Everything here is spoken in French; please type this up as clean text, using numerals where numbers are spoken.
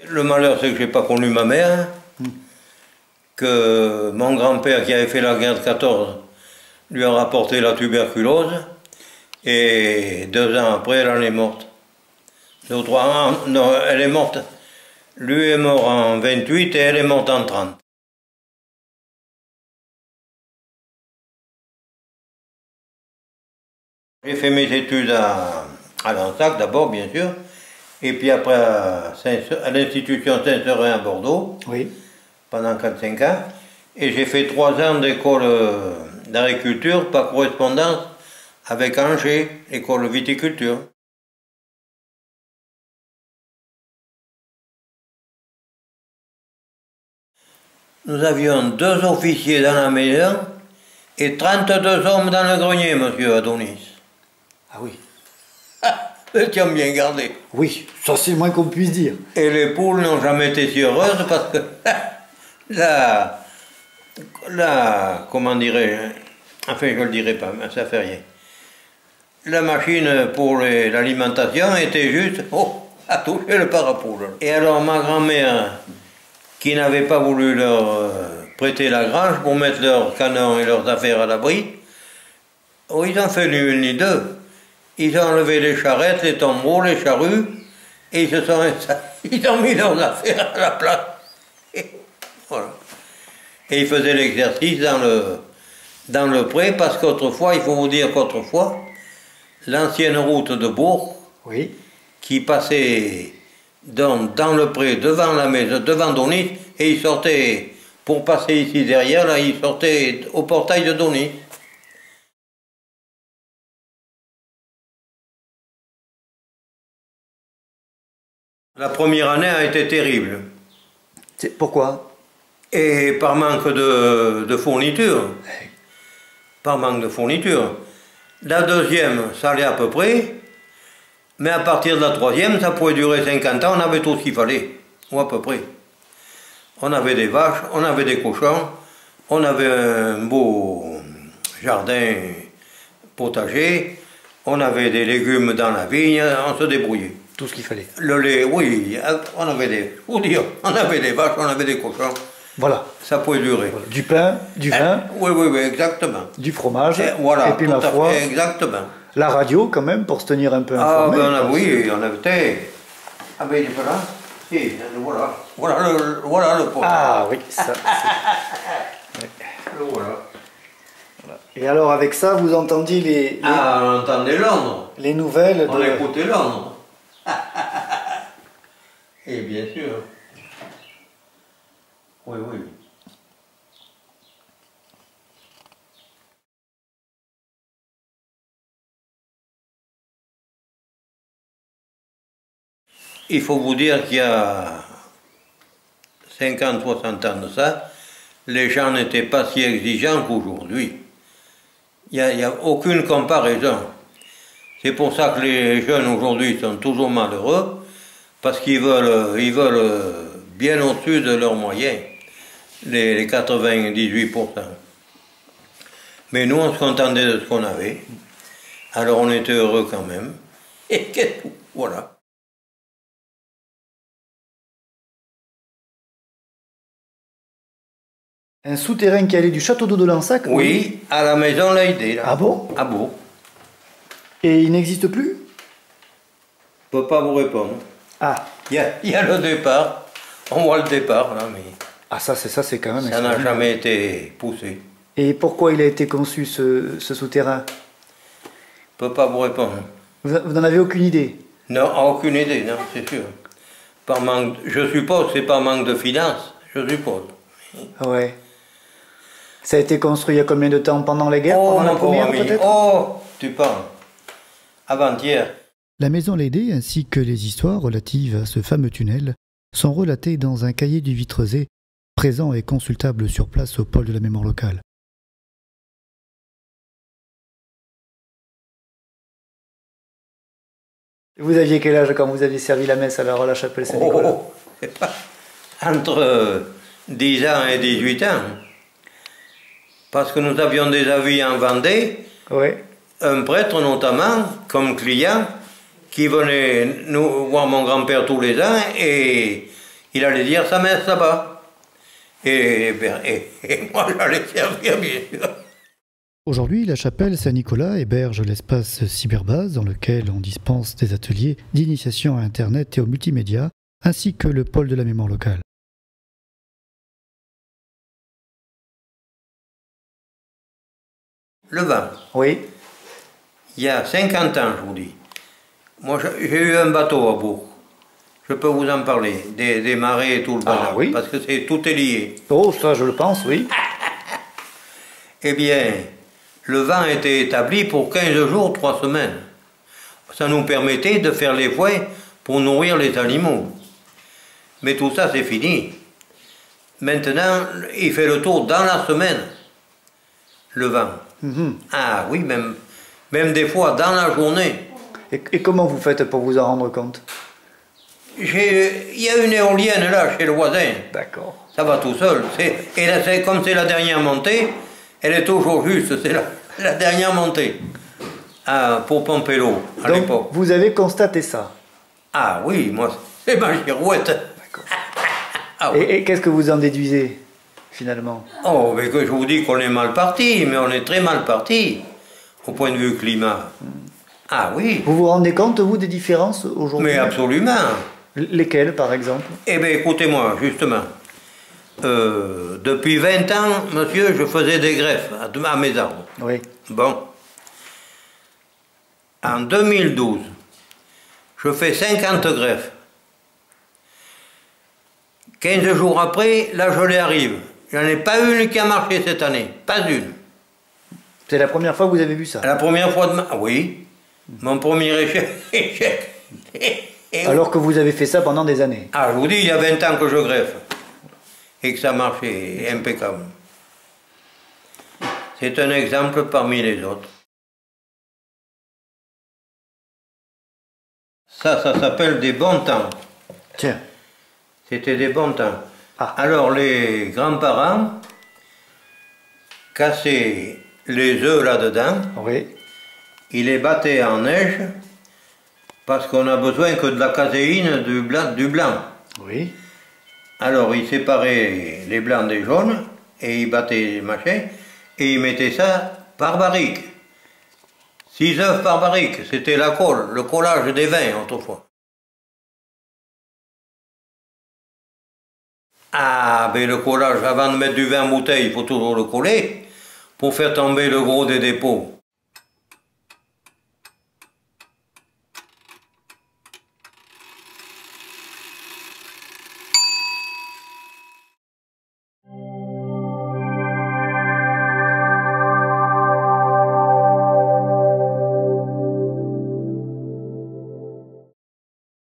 Le malheur, c'est que je n'ai pas connu ma mère, que mon grand-père qui avait fait la guerre de 14 lui a rapporté la tuberculose, et 2 ans après, elle en est morte. 2 ou 3 ans, non, elle est morte. Lui est mort en 28 et elle est morte en 30. J'ai fait mes études à Lansac d'abord, bien sûr, et puis après à l'institution Saint-Seurin à Bordeaux, Oui. pendant 4-5 ans. Et j'ai fait 3 ans d'école d'agriculture par correspondance avec Angers, école de viticulture. Nous avions 2 officiers dans la maison et 32 hommes dans le grenier, monsieur Adonis. Ah oui. Ils t'ont bien gardé. Oui, ça c'est le moins qu'on puisse dire. Et les poules n'ont jamais été si heureuses parce que comment dirais-je, enfin je ne le dirai pas, mais ça fait rien. La machine pour l'alimentation était juste, à toucher le parapoule. Et alors ma grand-mère, qui n'avait pas voulu leur prêter la grange pour mettre leurs canons et leurs affaires à l'abri, ils ont fait ni une ni deux. Ils ont enlevé les charrettes, les tombeaux, les charrues, et ils ont mis leurs affaires à la place. Et voilà. Et ils faisaient l'exercice dans le pré, parce qu'autrefois, il faut vous dire qu'autrefois, l'ancienne route de Bourg, oui, qui passait dans le pré, devant la maison, devant Donis, et ils sortaient, pour passer ici derrière, là, ils sortaient au portail de Donis. La première année a été terrible. Pourquoi? Et par manque de fourniture. Par manque de fourniture. La deuxième, ça allait à peu près. Mais à partir de la troisième, ça pouvait durer 50 ans, on avait tout ce qu'il fallait. Ou à peu près. On avait des vaches, on avait des cochons, on avait un beau jardin potager, on avait des légumes dans la vigne, on se débrouillait. Tout ce qu'il fallait. Le lait, oui, on avait des vaches, on avait des cochons. Voilà. Ça pouvait durer. Voilà. Du pain, du vin. Oui, exactement. Du fromage. Voilà, et puis ma foi. Exactement. La radio quand même pour se tenir un peu informé. Oui, on avait. Ah ben voilà. Si, voilà le pot. Ah oui, ça. Le voilà. Et alors avec ça, vous entendiez on entendait Londres. Les nouvelles. On écoutait Londres. Et bien sûr. Oui. Il faut vous dire qu'il y a 50-60 ans de ça, les gens n'étaient pas si exigeants qu'aujourd'hui. Il n'y a aucune comparaison. C'est pour ça que les jeunes aujourd'hui sont toujours malheureux, parce qu'ils veulent bien au-dessus de leurs moyens, les 98%. Mais nous, on se contentait de ce qu'on avait, alors on était heureux quand même. Et voilà. Un souterrain qui allait du château d'eau de Lansac? Oui, à la maison Laïdé. Ah bon? Ah bon. Et il n'existe plus? Je ne peux pas vous répondre. Ah. Il y a le départ. On voit le départ, là, mais... Ah ça c'est quand même... Ça n'a jamais été poussé. Et pourquoi il a été conçu ce souterrain? Je ne peux pas vous répondre. Vous n'en avez aucune idée? Non, aucune idée, non, c'est sûr. Par manque, je suppose que c'est par manque de finances, je suppose. Ouais. Ça a été construit il y a combien de temps? Pendant la guerre? Pendant la première peut-être? Oh, tu parles. Avant-hier. La maison Laidé ainsi que les histoires relatives à ce fameux tunnel sont relatées dans un cahier du Vitrezé, présent et consultable sur place au pôle de la mémoire locale. Vous aviez quel âge quand vous aviez servi la messe alors à la chapelle Saint-Nicolas? Entre 10 ans et 18 ans. Parce que nous avions des avis en Vendée, ouais. Un prêtre notamment, comme client, qui venait nous voir mon grand-père tous les ans et il allait dire sa messe là-bas. Et moi, j'allais servir, bien sûr. Aujourd'hui, la chapelle Saint-Nicolas héberge l'espace Cyberbase dans lequel on dispense des ateliers d'initiation à Internet et aux multimédia, ainsi que le pôle de la mémoire locale. Le vin. Oui. Il y a 50 ans, je vous dis. Moi, j'ai eu un bateau à Bourg. Je peux vous en parler, des marées et tout le bazar, oui. parce que tout est lié. Oh, ça je le pense, oui. Eh bien, le vin était établi pour 15 jours, 3 semaines. Ça nous permettait de faire les fouets pour nourrir les animaux. Mais tout ça, c'est fini. Maintenant, il fait le tour dans la semaine, le vin. Ah oui, même des fois dans la journée. Et comment vous faites pour vous en rendre compte? Il y a une éolienne là, chez le voisin. D'accord. Ça va tout seul. Et là, comme c'est la dernière montée, elle est toujours juste. C'est la dernière montée pour pomper l'eau à l'époque. Donc, vous avez constaté ça? Ah oui, moi, c'est ma girouette. D'accord. Ah, oui. Et qu'est-ce que vous en déduisez, finalement? Oh, mais que je vous dis qu'on est mal parti, mais on est très mal parti, au point de vue climat. Ah oui. Vous vous rendez compte, vous, des différences aujourd'hui? Mais absolument. Lesquelles, par exemple? Eh bien, écoutez-moi, justement. Depuis 20 ans, monsieur, je faisais des greffes à mes arbres. Oui. Bon. En 2012, je fais 50 greffes. 15 jours après, la gelée arrive. J'en ai pas une qui a marché cette année. Pas une. C'est la première fois que vous avez vu ça? La première fois de ma... Oui. Mon premier échec. Alors que vous avez fait ça pendant des années? Ah, je vous dis, il y a 20 ans que je greffe. Et que ça marchait impeccable. C'est un exemple parmi les autres. Ça s'appelle des bons temps. Tiens. C'était des bons temps. Ah. Alors les grands-parents cassaient les œufs là-dedans. Oui. Ils les battaient en neige parce qu'on a besoin que de la caséine du blanc. Oui. Alors ils séparaient les blancs des jaunes et ils battaient les machins et ils mettaient ça par barrique. 6 œufs par barrique, c'était la colle, le collage des vins autrefois. Ah, ben le collage, avant de mettre du vin en bouteille, il faut toujours le coller pour faire tomber le gros des dépôts.